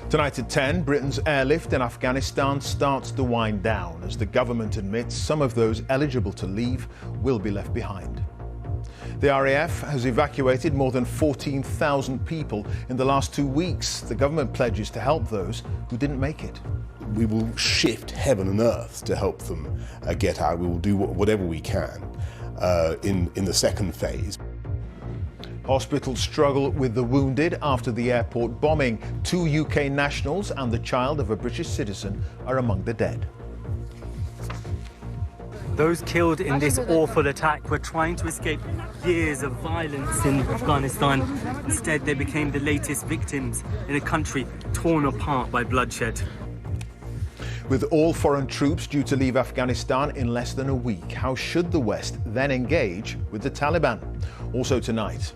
Tonight at 10, Britain's airlift in Afghanistan starts to wind down as the government admits some of those eligible to leave will be left behind. The RAF has evacuated more than 14,000 people in the last 2 weeks. The government pledges to help those who didn't make it. We will shift heaven and earth to help them get out. We will do whatever we can in the second phase. Hospitals struggle with the wounded after the airport bombing. 2 UK nationals and the child of a British citizen are among the dead. Those killed in this awful attack were trying to escape years of violence in Afghanistan. Instead, they became the latest victims in a country torn apart by bloodshed. With all foreign troops due to leave Afghanistan in less than a week, how should the West then engage with the Taliban? Also tonight,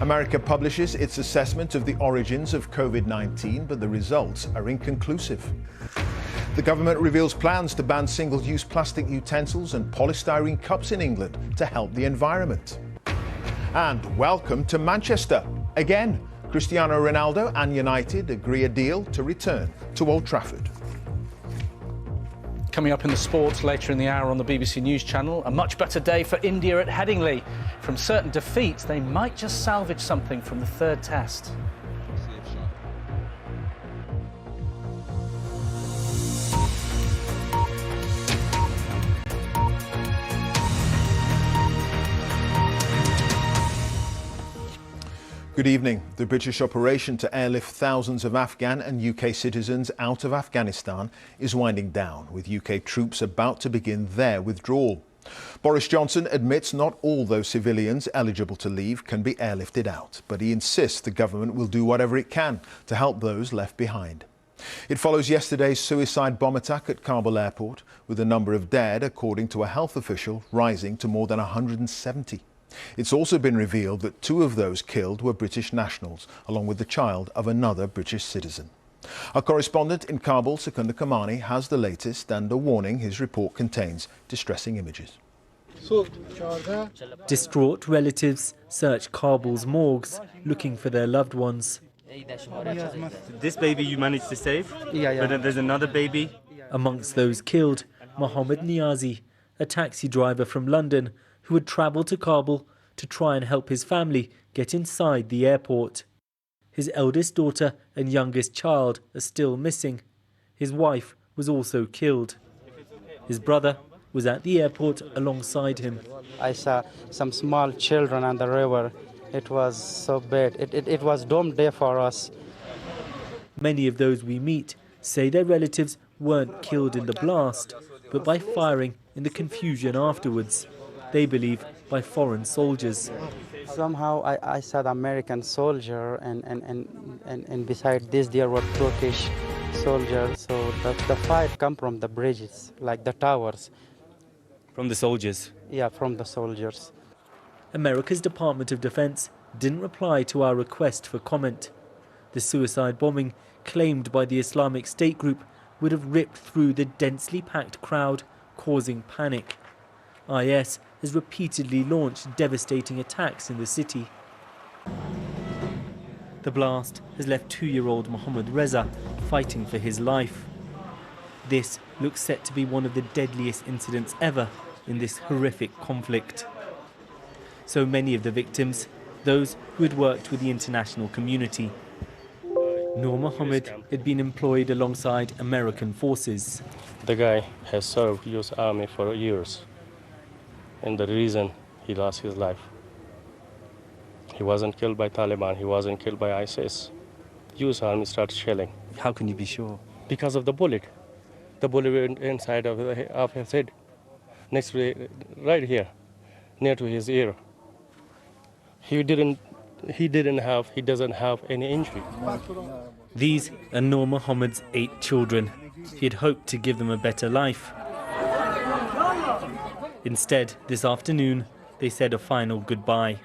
America publishes its assessment of the origins of COVID-19, but the results are inconclusive. The government reveals plans to ban single-use plastic utensils and polystyrene cups in England to help the environment. And welcome to Manchester. Again, Cristiano Ronaldo and United agree a deal to return to Old Trafford. Coming up in the sports later in the hour on the BBC News channel, a much better day for India at Headingley. From certain defeats, they might just salvage something from the third test. Good evening. The British operation to airlift thousands of Afghan and UK citizens out of Afghanistan is winding down, with UK troops about to begin their withdrawal. Boris Johnson admits not all those civilians eligible to leave can be airlifted out, but he insists the government will do whatever it can to help those left behind. It follows yesterday's suicide bomb attack at Kabul airport, with the number of dead, according to a health official, rising to more than 170. It's also been revealed that 2 of those killed were British nationals, along with the child of another British citizen. Our correspondent in Kabul, Secunda Kamani, has the latest and a warning his report contains distressing images. Distraught relatives search Kabul's morgues looking for their loved ones. This baby you managed to save? Yeah. But then there's another baby. Amongst those killed, Mohammed Niazi, a taxi driver from London who had travelled to Kabul to try and help his family get inside the airport. His eldest daughter and youngest child are still missing. His wife was also killed. His brother was at the airport alongside him. I saw some small children on the river. It was so bad. It was doom day for us. Many of those we meet say their relatives weren't killed in the blast, but by firing in the confusion afterwards. They believe by foreign soldiers. Somehow I saw the American soldier and beside this there were Turkish soldiers. So the fire come from the bridges, like the towers. From the soldiers? Yeah, from the soldiers. America's Department of Defense didn't reply to our request for comment. The suicide bombing claimed by the Islamic State group would have ripped through the densely packed crowd, causing panic. IS has repeatedly launched devastating attacks in the city. The blast has left 2-year-old Mohammad Reza fighting for his life. This looks set to be one of the deadliest incidents ever in this horrific conflict. So many of the victims, those who had worked with the international community. Noor Mohammed had been employed alongside American forces. The guy has served US Army for years. And the reason he lost his life. He wasn't killed by Taliban, he wasn't killed by ISIS. US Army started shelling. How can you be sure? Because of the bullet. The bullet went inside of his head, next to right here, near to his ear. He doesn't have any injury. These are Noor Mohammed's 8 children. He had hoped to give them a better life. Instead, this afternoon, they said a final goodbye.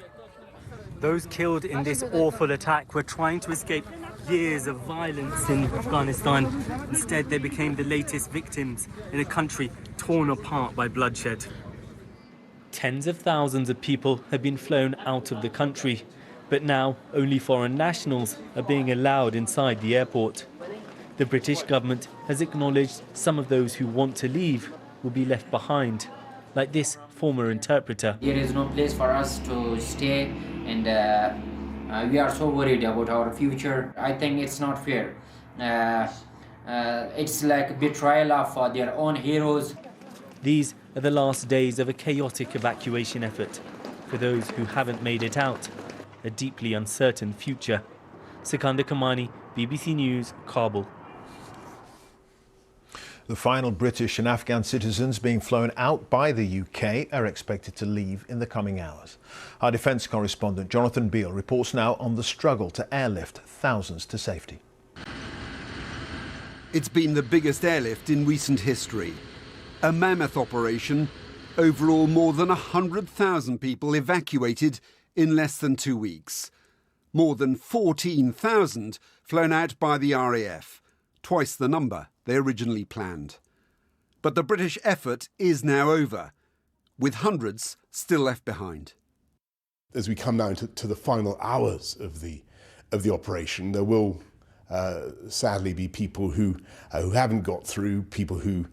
Those killed in this awful attack were trying to escape years of violence in Afghanistan. Instead, they became the latest victims in a country torn apart by bloodshed. Tens of thousands of people have been flown out of the country, but now only foreign nationals are being allowed inside the airport. The British government has acknowledged some of those who want to leave will be left behind, like this former interpreter. There is no place for us to stay, and we are so worried about our future. I think it's not fair. It's like a betrayal of their own heroes. These are the last days of a chaotic evacuation effort. For those who haven't made it out, a deeply uncertain future. Sikandar Kamani, BBC News, Kabul. The final British and Afghan citizens being flown out by the UK are expected to leave in the coming hours. Our defence correspondent Jonathan Beale reports now on the struggle to airlift thousands to safety. It's been the biggest airlift in recent history. A mammoth operation. Overall, more than 100,000 people evacuated in less than 2 weeks. More than 14,000 flown out by the RAF, twice the number they originally planned. But the British effort is now over, with hundreds still left behind. As we come down to the final hours of the operation, there will sadly be people who haven't got through, people who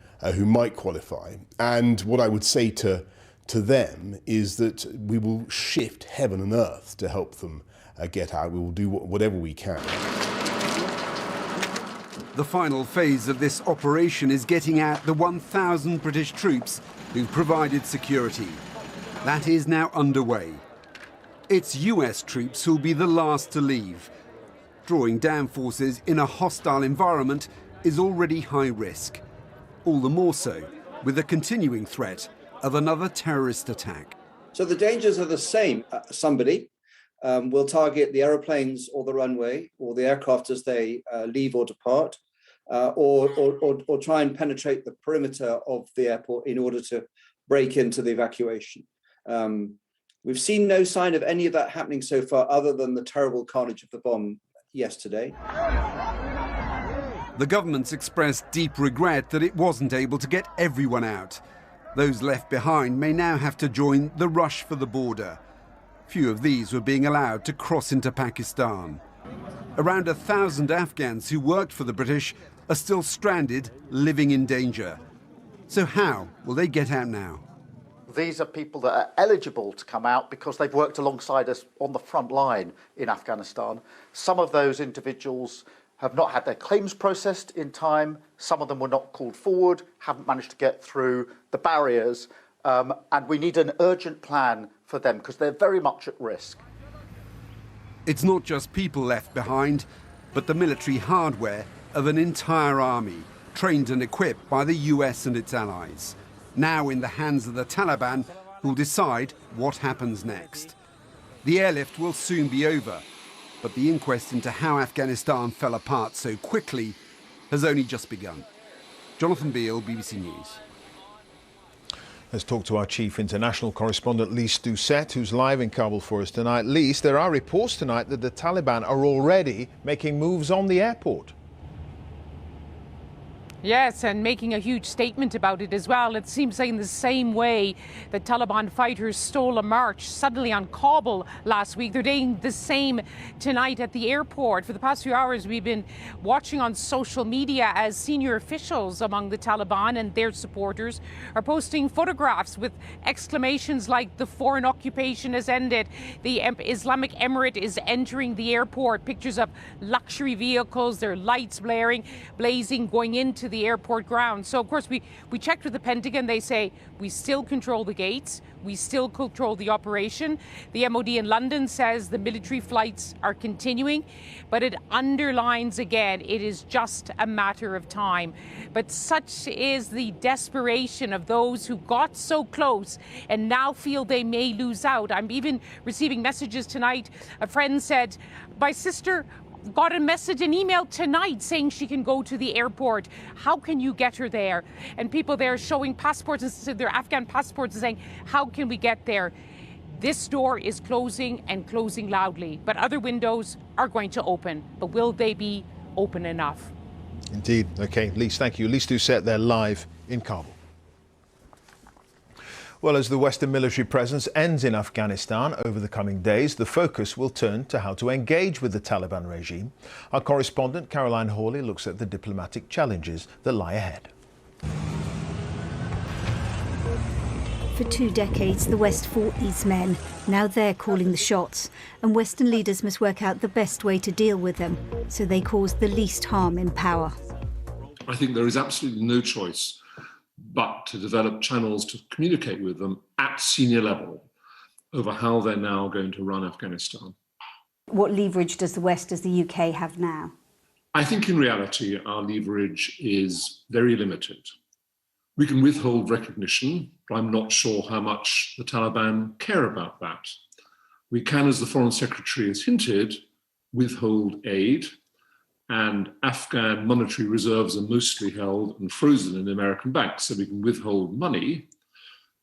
might qualify. And what I would say to them is that we will shift heaven and earth to help them get out. We will do whatever we can. The final phase of this operation is getting out the 1,000 British troops who've provided security. That is now underway. It's US troops who'll be the last to leave. Drawing down forces in a hostile environment is already high risk. All the more so with the continuing threat of another terrorist attack. So the dangers are the same. Somebody will target the aeroplanes or the runway or the aircraft as they leave or depart, or try and penetrate the perimeter of the airport in order to break into the evacuation. We've seen no sign of any of that happening so far, other than the terrible carnage of the bomb yesterday. The government's expressed deep regret that it wasn't able to get everyone out. Those left behind may now have to join the rush for the border. Few of these were being allowed to cross into Pakistan. Around 1,000 Afghans who worked for the British are still stranded, living in danger. So how will they get out now? These are people that are eligible to come out because they've worked alongside us on the front line in Afghanistan. Some of those individuals have not had their claims processed in time. Some of them were not called forward, haven't managed to get through the barriers. And we need an urgent plan for them because they're very much at risk. It's not just people left behind, but the military hardware of an entire army, trained and equipped by the US and its allies. Now in the hands of the Taliban, who'll decide what happens next. The airlift will soon be over, but the inquest into how Afghanistan fell apart so quickly has only just begun. Jonathan Beale, BBC News. Let's talk to our chief international correspondent, Lise Doucette, who's live in Kabul for us tonight. Lise, there are reports tonight that the Taliban are already making moves on the airport. Yes, and making a huge statement about it as well. It seems like in the same way that Taliban fighters stole a march suddenly on Kabul last week, they're doing the same tonight at the airport. For the past few hours, we've been watching on social media as senior officials among the Taliban and their supporters are posting photographs with exclamations like "the foreign occupation has ended," "the Islamic Emirate is entering the airport," pictures of luxury vehicles, their lights blazing, going into the airport grounds. So of course we checked with the Pentagon. They say we still control the gates, we still control the operation. The MOD in London says the military flights are continuing, but it underlines again it is just a matter of time. But such is the desperation of those who got so close and now feel they may lose out. I'm even receiving messages tonight. A friend said, "My sister got an email tonight saying she can go to the airport. How can you get her there?" And people there showing passports, their Afghan passports, and saying, "How can we get there?" This door is closing and closing loudly, but other windows are going to open. But will they be open enough? Indeed. OK, Lise, thank you. Lise Doucette there live in Kabul. Well, as the Western military presence ends in Afghanistan over the coming days, the focus will turn to how to engage with the Taliban regime. Our correspondent Caroline Hawley looks at the diplomatic challenges that lie ahead. For 2 decades, the West fought these men. Now they're calling the shots, and Western leaders must work out the best way to deal with them, so they cause the least harm in power. I think there is absolutely no choice but to develop channels to communicate with them at senior level over how they're now going to run Afghanistan. What leverage does the West, does the UK have now? I think in reality, our leverage is very limited. We can withhold recognition, but I'm not sure how much the Taliban care about that. We can, as the Foreign Secretary has hinted, withhold aid, and Afghan monetary reserves are mostly held and frozen in American banks, so we can withhold money.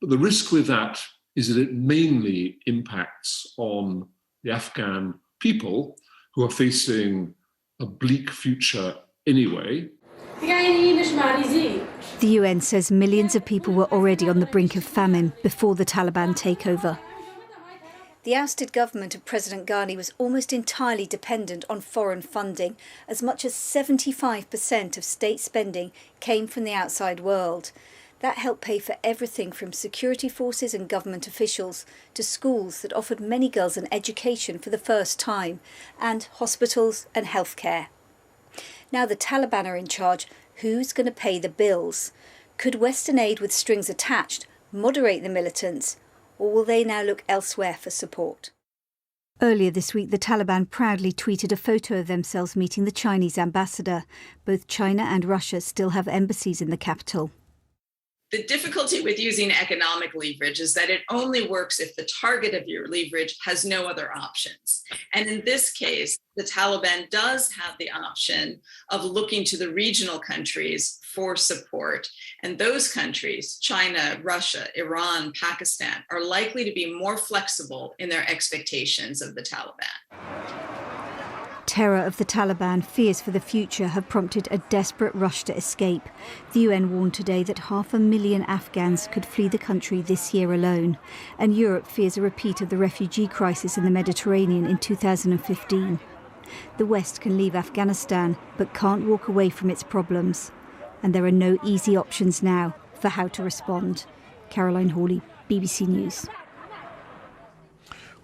But the risk with that is that it mainly impacts on the Afghan people who are facing a bleak future anyway. The UN says millions of people were already on the brink of famine before the Taliban takeover. The ousted government of President Ghani was almost entirely dependent on foreign funding. As much as 75% of state spending came from the outside world. That helped pay for everything from security forces and government officials to schools that offered many girls an education for the first time, and hospitals and healthcare. Now the Taliban are in charge, who's going to pay the bills? Could Western aid with strings attached moderate the militants? Or will they now look elsewhere for support? Earlier this week, the Taliban proudly tweeted a photo of themselves meeting the Chinese ambassador. Both China and Russia still have embassies in the capital. The difficulty with using economic leverage is that it only works if the target of your leverage has no other options. And in this case, the Taliban does have the option of looking to the regional countries for support. And those countries, China, Russia, Iran, Pakistan, are likely to be more flexible in their expectations of the Taliban. Terror of the Taliban, fears for the future have prompted a desperate rush to escape. The UN warned today that 500,000 Afghans could flee the country this year alone. And Europe fears a repeat of the refugee crisis in the Mediterranean in 2015. The West can leave Afghanistan, but can't walk away from its problems. And there are no easy options now for how to respond. Caroline Hawley, BBC News.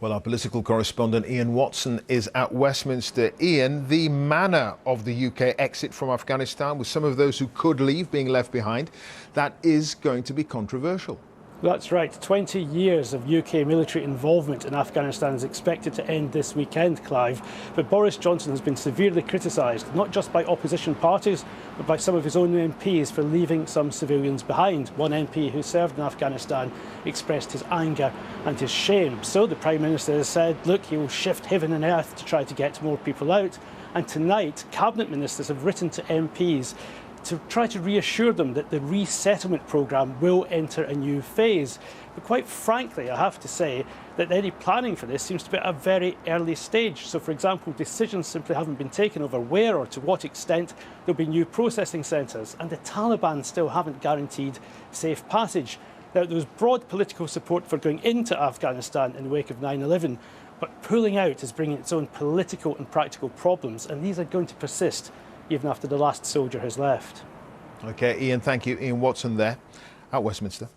Well, our political correspondent Ian Watson is at Westminster. Ian, the manner of the UK exit from Afghanistan, with some of those who could leave being left behind, that is going to be controversial. That's right. 20 years of UK military involvement in Afghanistan is expected to end this weekend, Clive. But Boris Johnson has been severely criticised, not just by opposition parties, but by some of his own MPs for leaving some civilians behind. One MP who served in Afghanistan expressed his anger and his shame. So the Prime Minister has said, look, he will shift heaven and earth to try to get more people out. And tonight, Cabinet Ministers have written to MPs to try to reassure them that the resettlement programme will enter a new phase. But quite frankly, I have to say that any planning for this seems to be at a very early stage. So, for example, decisions simply haven't been taken over where or to what extent there'll be new processing centres, and the Taliban still haven't guaranteed safe passage. Now, there was broad political support for going into Afghanistan in the wake of 9/11, but pulling out is bringing its own political and practical problems, and these are going to persist even after the last soldier has left. OK, Ian, thank you. Ian Watson there at Westminster.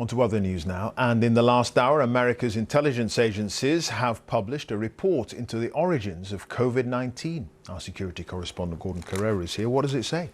On to other news now. And in the last hour, America's intelligence agencies have published a report into the origins of COVID-19. Our security correspondent, Gordon Carrera, is here. What does it say?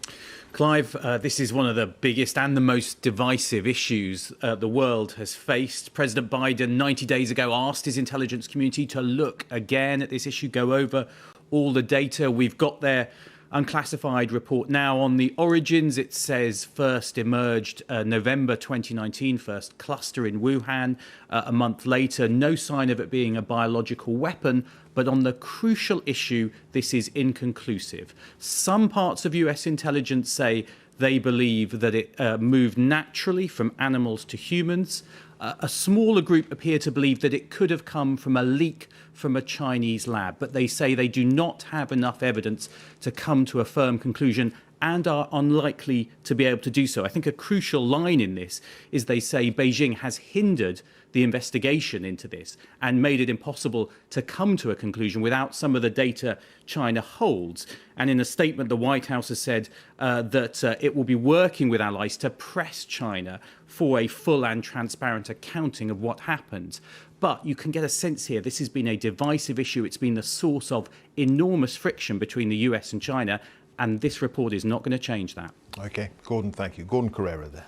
Clive, this is one of the biggest and the most divisive issues the world has faced. President Biden, 90 days ago, asked his intelligence community to look again at this issue, go over all the data. We've got their unclassified report now on the origins. It says first emerged November 2019, first cluster in Wuhan. A month later, no sign of it being a biological weapon. But on the crucial issue, this is inconclusive. Some parts of US intelligence say they believe that it moved naturally from animals to humans. A smaller group appear to believe that it could have come from a leak from a Chinese lab, but they say they do not have enough evidence to come to a firm conclusion and are unlikely to be able to do so. I think a crucial line in this is they say Beijing has hindered the investigation into this and made it impossible to come to a conclusion without some of the data China holds. And in a statement, the White House has said that it will be working with allies to press China for a full and transparent accounting of what happened. But you can get a sense here, this has been a divisive issue. It's been the source of enormous friction between the US and China, and this report is not going to change that. OK, Gordon, thank you. Gordon Corrie there.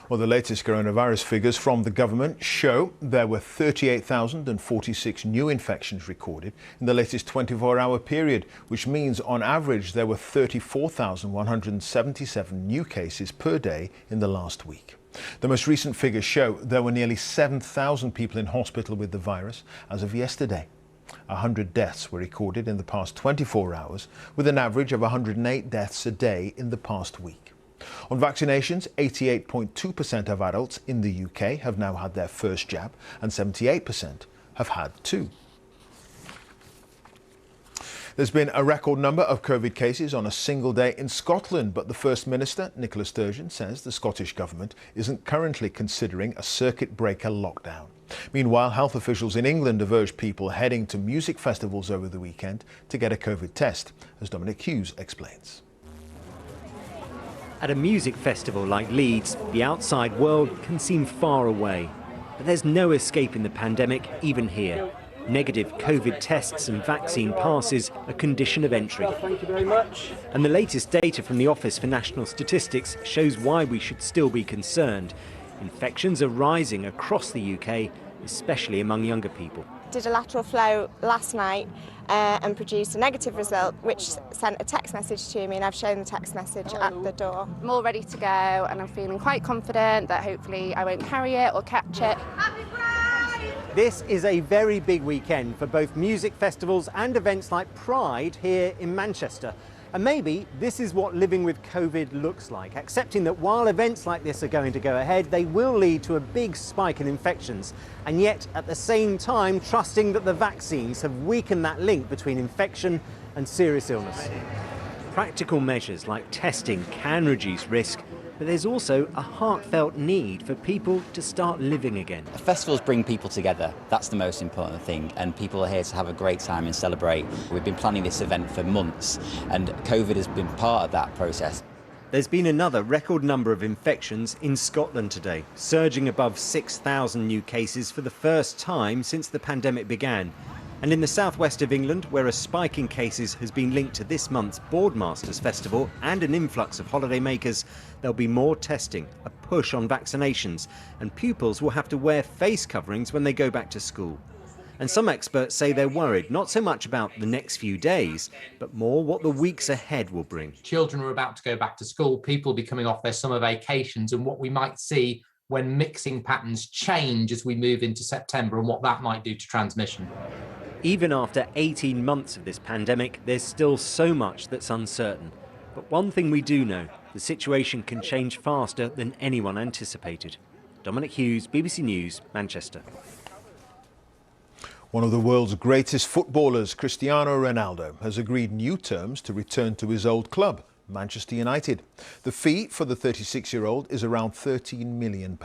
Well, the latest coronavirus figures from the government show there were 38,046 new infections recorded in the latest 24-hour period, which means on average there were 34,177 new cases per day in the last week. The most recent figures show there were nearly 7,000 people in hospital with the virus as of yesterday. 100 deaths were recorded in the past 24 hours, with an average of 108 deaths a day in the past week. On vaccinations, 88.2% of adults in the UK have now had their first jab, and 78% have had two. There's been a record number of COVID cases on a single day in Scotland, but the First Minister, Nicola Sturgeon, says the Scottish Government isn't currently considering a circuit breaker lockdown. Meanwhile, health officials in England have urged people heading to music festivals over the weekend to get a COVID test, as Dominic Hughes explains. At a music festival like Leeds, the outside world can seem far away. But there's no escaping the pandemic, even here. Negative COVID tests and vaccine passes a condition of entry. Thank you very much. And the latest data from the Office for National Statistics shows why we should still be concerned. Infections are rising across the UK, especially among younger people. Did a lateral flow last night and produced a negative result, which sent a text message to me, and I've shown the text message at the door. I'm all ready to go, and I'm feeling quite confident that hopefully I won't carry it or catch it. This is a very big weekend for both music festivals and events like Pride here in Manchester. And maybe this is what living with COVID looks like, accepting that while events like this are going to go ahead, they will lead to a big spike in infections, and yet at the same time trusting that the vaccines have weakened that link between infection and serious illness. Practical measures like testing can reduce risk, but there's also a heartfelt need for people to start living again. Festivals bring people together, that's the most important thing, and people are here to have a great time and celebrate. We've been planning this event for months, and COVID has been part of that process. There's been another record number of infections in Scotland today, surging above 6,000 new cases for the first time since the pandemic began. And in the southwest of England, where a spike in cases has been linked to this month's Boardmasters Festival and an influx of holidaymakers, there'll be more testing, a push on vaccinations, and pupils will have to wear face coverings when they go back to school. And some experts say they're worried not so much about the next few days, but more what the weeks ahead will bring. Children are about to go back to school, people will be coming off their summer vacations, and what we might see when mixing patterns change as we move into September and what that might do to transmission. Even after 18 months of this pandemic, there's still so much that's uncertain. But one thing we do know, the situation can change faster than anyone anticipated. Dominic Hughes, BBC News, Manchester. One of the world's greatest footballers, Cristiano Ronaldo, has agreed new terms to return to his old club, Manchester United. The fee for the 36-year-old is around £13 million.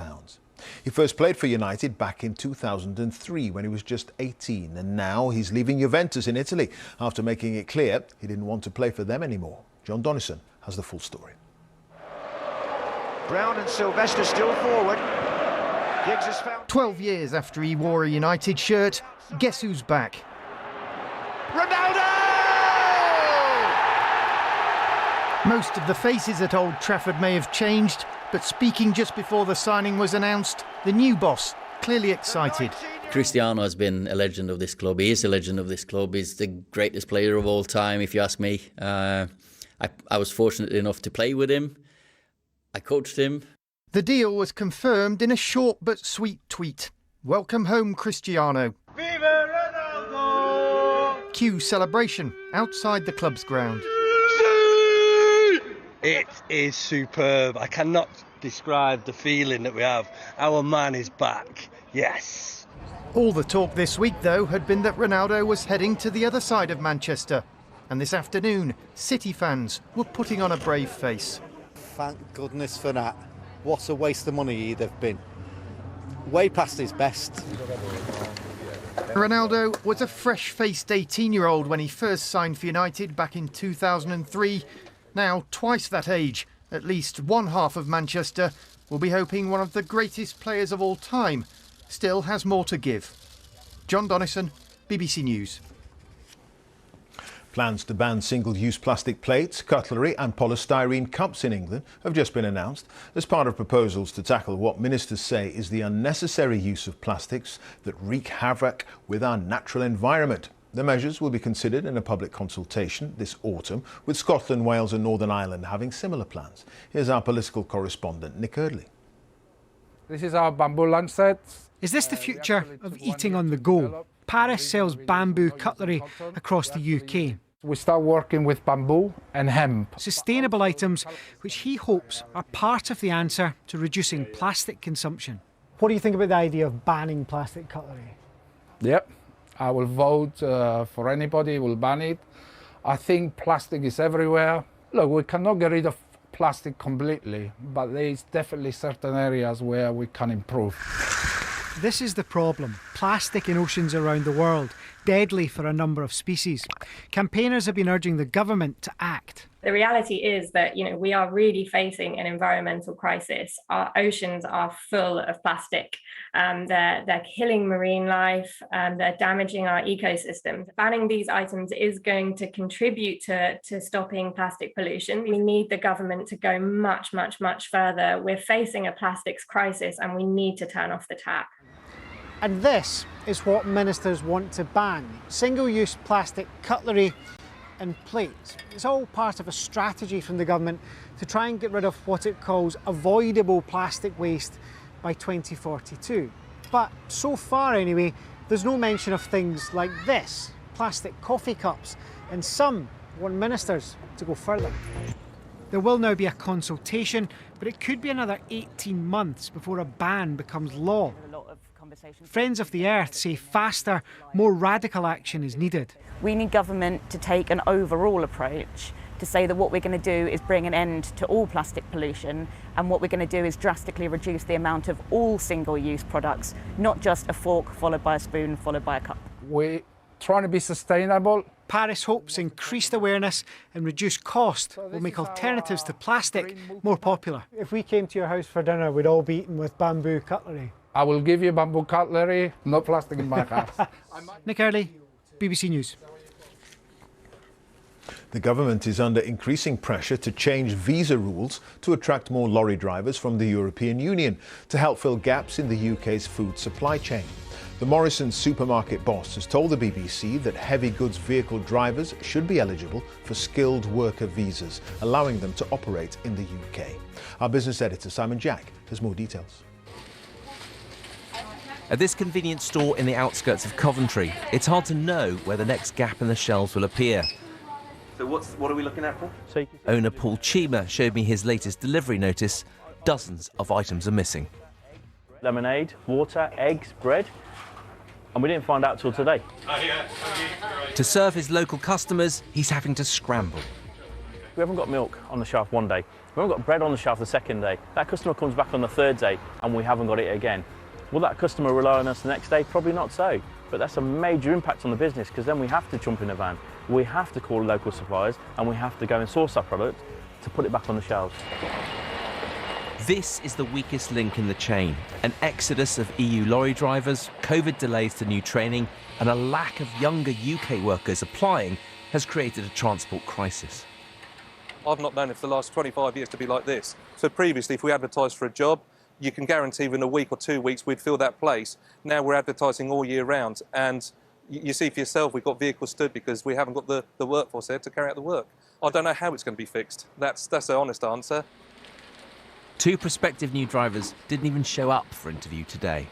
He first played for United back in 2003 when he was just 18, and now he's leaving Juventus in Italy after making it clear he didn't want to play for them anymore. John Donnison has the full story. Brown and Sylvester still forward. Giggs has found 12 years after he wore a United shirt, guess who's back? Ronaldo! Most of the faces at Old Trafford may have changed, but speaking just before the signing was announced, the new boss clearly excited. Cristiano has been a legend of this club. He is a legend of this club. He's the greatest player of all time, if you ask me. I was fortunate enough to play with him. I coached him. The deal was confirmed in a short but sweet tweet. Welcome home, Cristiano. Viva Ronaldo! Cue celebration outside the club's ground. It is superb. I cannot describe the feeling that we have. Our man is back. Yes. All the talk this week, though, had been that Ronaldo was heading to the other side of Manchester. And this afternoon, City fans were putting on a brave face. Thank goodness for that. What a waste of money he'd have been. Way past his best. Ronaldo was a fresh-faced 18-year-old when he first signed for United back in 2003. Now twice that age, at least one half of Manchester will be hoping one of the greatest players of all time still has more to give. John Donnison, BBC News. Plans to ban single-use plastic plates, cutlery and polystyrene cups in England have just been announced as part of proposals to tackle what ministers say is the unnecessary use of plastics that wreak havoc with our natural environment. The measures will be considered in a public consultation this autumn, with Scotland, Wales and Northern Ireland having similar plans. Here's our political correspondent, Nick Eardley. This is our bamboo lunch set. Is this the future of eating on the go? Paris sells bamboo cutlery across the UK. We start working with bamboo and hemp. Sustainable items which he hopes are part of the answer to reducing plastic consumption. What do you think about the idea of banning plastic cutlery? Yep, I will vote for anybody who will ban it. I think plastic is everywhere. Look, we cannot get rid of plastic completely, but there is definitely certain areas where we can improve. This is the problem. Plastic in oceans around the world, deadly for a number of species. Campaigners have been urging the government to act. The reality is that, we are really facing an environmental crisis. Our oceans are full of plastic. They're killing marine life. They're damaging our ecosystems. Banning these items is going to contribute to stopping plastic pollution. We need the government to go much, much, much further. We're facing a plastics crisis and we need to turn off the tap. And this is what ministers want to ban: single-use plastic cutlery and plates. It's all part of a strategy from the government to try and get rid of what it calls avoidable plastic waste by 2042. But so far anyway, there's no mention of things like this, plastic coffee cups, and some want ministers to go further. There will now be a consultation, but it could be another 18 months before a ban becomes law. Friends of the Earth say faster, more radical action is needed. We need government to take an overall approach to say that what we're going to do is bring an end to all plastic pollution, and what we're going to do is drastically reduce the amount of all single-use products, not just a fork followed by a spoon followed by a cup. We're trying to be sustainable. Paris hopes increased awareness and reduced cost will make alternatives to plastic more popular. If we came to your house for dinner, we'd all be eating with bamboo cutlery. I will give you bamboo cutlery, no plastic in my house. Nick Eardley, BBC News. The government is under increasing pressure to change visa rules to attract more lorry drivers from the European Union to help fill gaps in the UK's food supply chain. The Morrison's supermarket boss has told the BBC that heavy goods vehicle drivers should be eligible for skilled worker visas, allowing them to operate in the UK. Our business editor Simon Jack has more details. At this convenience store in the outskirts of Coventry, it's hard to know where the next gap in the shelves will appear. So what are we looking at for? Owner Paul Chima showed me his latest delivery notice. Dozens of items are missing. Lemonade, water, eggs, bread, and we didn't find out till today. To serve his local customers, he's having to scramble. We haven't got milk on the shelf one day. We haven't got bread on the shelf the second day. That customer comes back on the third day and we haven't got it again. Will that customer rely on us the next day? Probably not so. But that's a major impact on the business, because then we have to jump in a van. We have to call local suppliers and we have to go and source our product to put it back on the shelves. This is the weakest link in the chain. An exodus of EU lorry drivers, COVID delays to new training, and a lack of younger UK workers applying has created a transport crisis. I've not known it for the last 25 years to be like this. So previously, if we advertised for a job, you can guarantee within a week or 2 weeks we'd fill that place. Now we're advertising all year round, and you see for yourself we've got vehicles stood because we haven't got the workforce there to carry out the work. I don't know how it's going to be fixed. That's the honest answer. 2 prospective new drivers didn't even show up for interview today.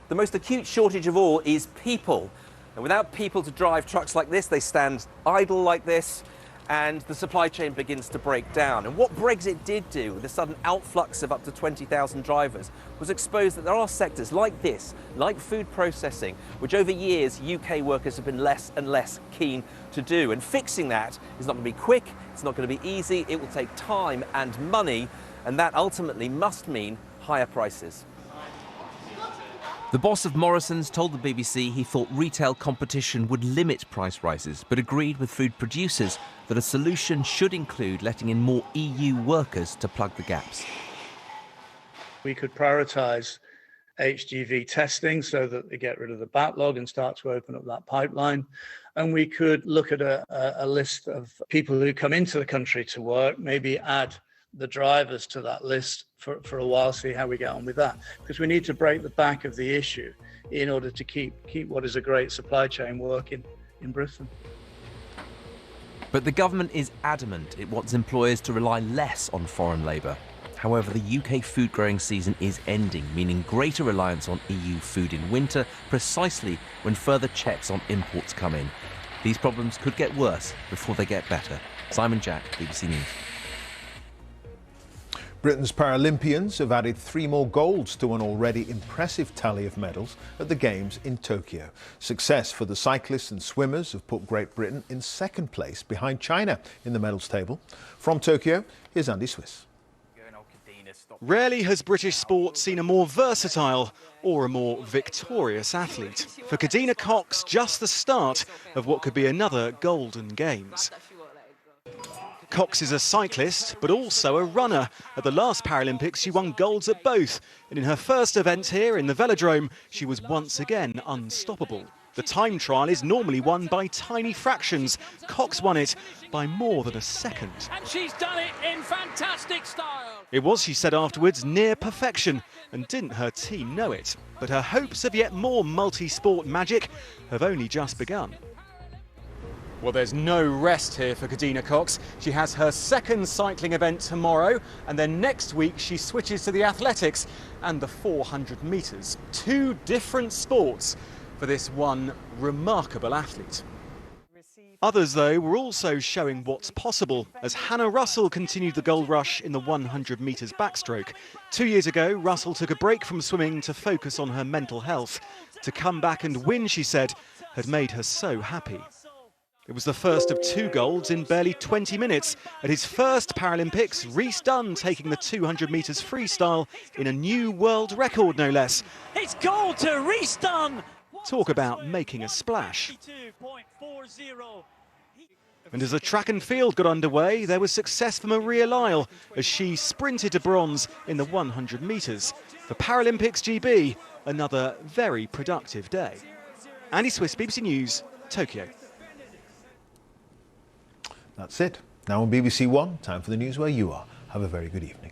The most acute shortage of all is people. And without people to drive trucks like this, they stand idle like this, and the supply chain begins to break down. And what Brexit did do, with the sudden outflux of up to 20,000 drivers, was expose that there are sectors like this, like food processing, which over years UK workers have been less and less keen to do. And fixing that is not going to be quick, it's not going to be easy, it will take time and money, and that ultimately must mean higher prices. The boss of Morrison's told the BBC he thought retail competition would limit price rises, but agreed with food producers that a solution should include letting in more EU workers to plug the gaps. We could prioritise HGV testing so that they get rid of the backlog and start to open up that pipeline. And we could look at a list of people who come into the country to work, maybe add the drivers to that list for a while, see how we get on with that. Because we need to break the back of the issue in order to keep what is a great supply chain working in Britain. But the government is adamant it wants employers to rely less on foreign labour. However, the UK food growing season is ending, meaning greater reliance on EU food in winter, precisely when further checks on imports come in. These problems could get worse before they get better. Simon Jack, BBC News. Britain's Paralympians have added 3 more golds to an already impressive tally of medals at the Games in Tokyo. Success for the cyclists and swimmers have put Great Britain in second place behind China in the medals table. From Tokyo, here's Andy Swiss. Rarely has British sport seen a more versatile or a more victorious athlete. For Kadina Cox, just the start of what could be another golden games. Cox is a cyclist, but also a runner. At the last Paralympics, she won golds at both. And in her first event here in the velodrome, she was once again unstoppable. The time trial is normally won by tiny fractions. Cox won it by more than a second. And she's done it in fantastic style. It was, she said afterwards, near perfection, and didn't her team know it? But her hopes of yet more multi-sport magic have only just begun. Well, there's no rest here for Kadina Cox. She has her second cycling event tomorrow, and then next week she switches to the athletics and the 400 metres. 2 different sports for this one remarkable athlete. Others, though, were also showing what's possible as Hannah Russell continued the gold rush in the 100 metres backstroke. 2 years ago, Russell took a break from swimming to focus on her mental health. To come back and win, she said, had made her so happy. It was the first of 2 golds in barely 20 minutes. At his first Paralympics, Rhys Dunn taking the 200 metres freestyle in a new world record, no less. It's gold to Rhys Dunn. Talk about making a splash. And as the track and field got underway, there was success for Maria Lyle as she sprinted to bronze in the 100 metres. For Paralympics GB, another very productive day. Andy Swiss, BBC News, Tokyo. That's it. Now on BBC One, time for the news where you are. Have a very good evening.